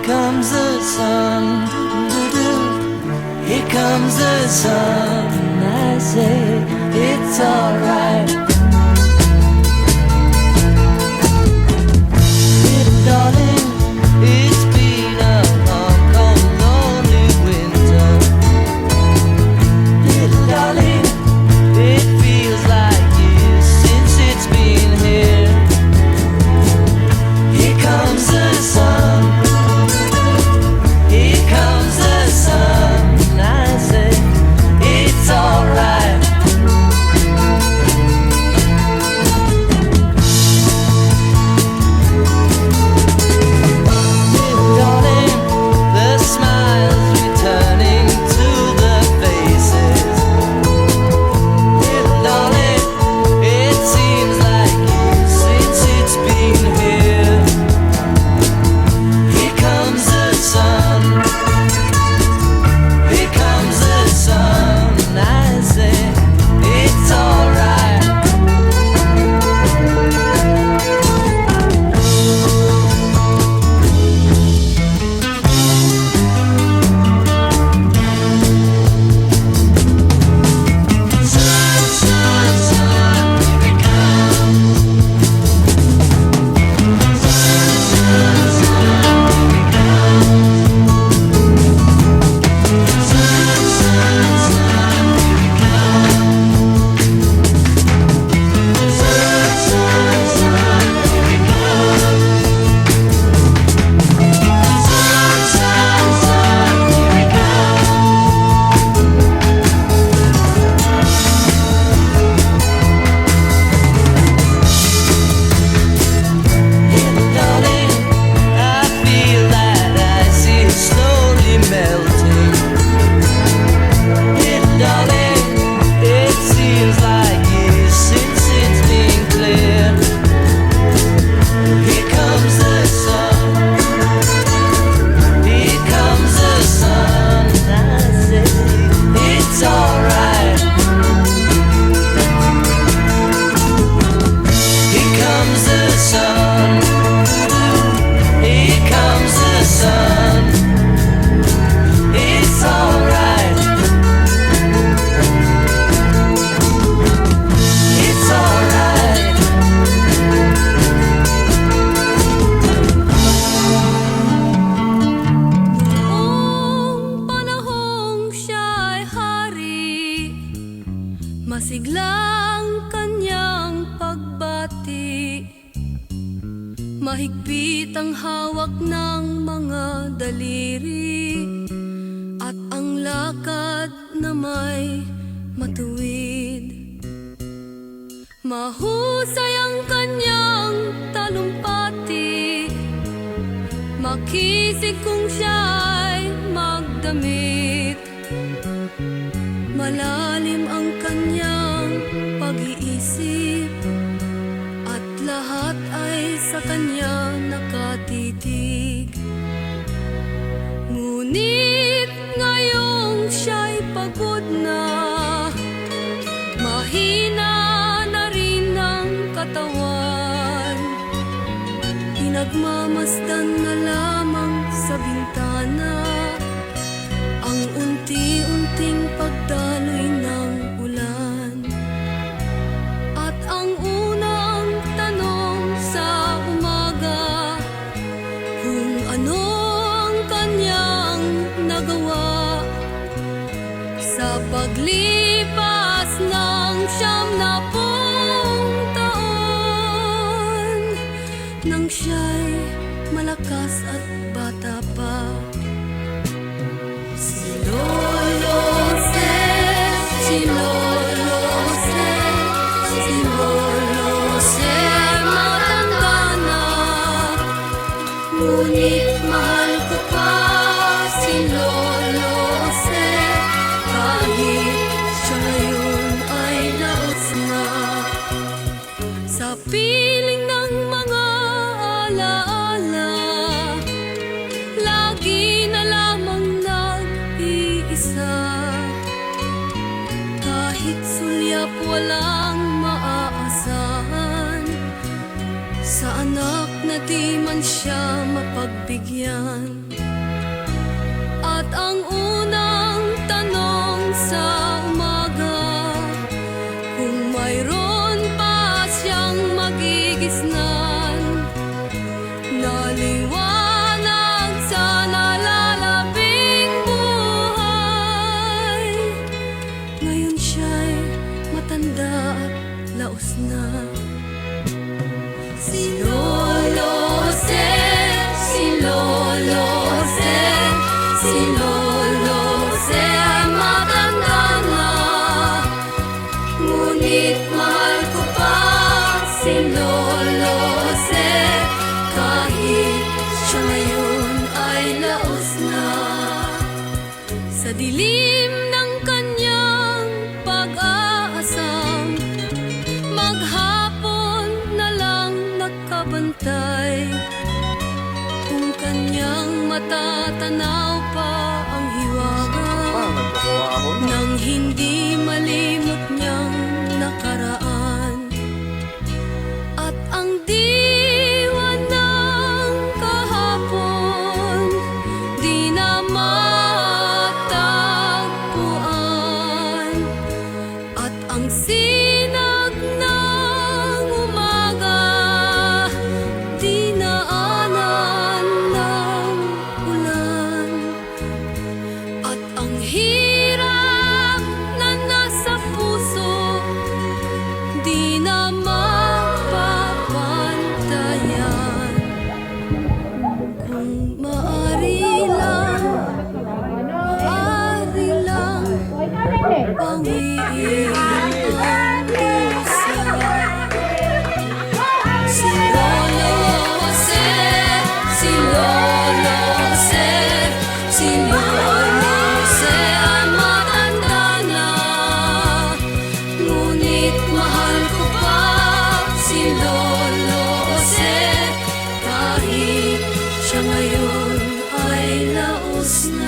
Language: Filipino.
comes the sun, here comes the sun. I say it's alright. Little darling, it's been a long, cold, lonely winter. Little darling, it feels like years since it's been here. Here comes the sun, here comes the sun. I say it's alright. Little darling, the smiles returning to the faces. Little darling, it seems like years since it's been here. Here comes the sun, here comes the sun. I say it's alright. Sun, sun, sun, here it comes. Sun, sun, sun, here it comes. Sun, sun, sun, here it comes. Sun, sun, sun, here it comes. Sun, sun, sun, here it Little darling, I feel that ice is slowly melting. Little darling, it seems like years since it's been clear. Here comes the sun, here comes the sun. I say it's alright. Here comes the sun, here comes the sun. It's alright. It's alright. Noong panahong siya'y hari, masiglang kanyang pagbati. Mahigpit ang hawak ng mga daliri, at ang lakad na may matuwid. Mahusay ang kanyang talumpati, makisig kung siya'y magdamit. Malalim ang kanyang pag-iisip, at lahat ay sa kanya nakatitig. Ngunit ngayong siya'y pagod na, mahina na rin ang katawan. Pinagmamasdan na lamang sa bintana ang unti-unting pagdaloy ng ulan. At ang unang tanong sa umaga, kung ano ang kanyang nagawa sa paglipas ng 90 taon, nang siya'y malakas at bata pa. Si Lolo Se, si Lolo Se, si Lolo Se, matanda na. Ngunit mahal ko pa si Lolo Se, kahit siya ngayon ay laos na. Sa piling ng mga alaala, lagi na lamang nag-iisa. Kahit sulyap walang maaasahan, sa anak na di man siya mapagbigyan. At ang unang tanong sa umaga, kung mayroon pa siyang magigisnan, naliwanag sa nalalabing buhay. Ngayon siya'y matanda at laos na. Si Lolo Jose, si Lolo Jose, si Lolo Jose ay matanda na. Ngunit mahal ko pa si Lolo Jose, kahit siya ngayon ay laos na. Sa dilim ng kanyang pag-aasam, maghapon na lang nakabantay. Kung kanyang matatanaw pa ang hiwaga, Nagpagawa ako na. nang hindi malimot niyang nakaraan. At ang diwa ng kahapon di na matagpuan. At ang sinag ng umaga di naanan ng ulan. At ang hirap na nasa puso di na mapapantayan. Kung maaari lang bawiin ang puso. Si Lolo Jose, si Lolo Jose, si Lolo Jose ay matanda na. Ngunit mahal ko pa si Lolo Jose, kahit siya ngayon ay laos na.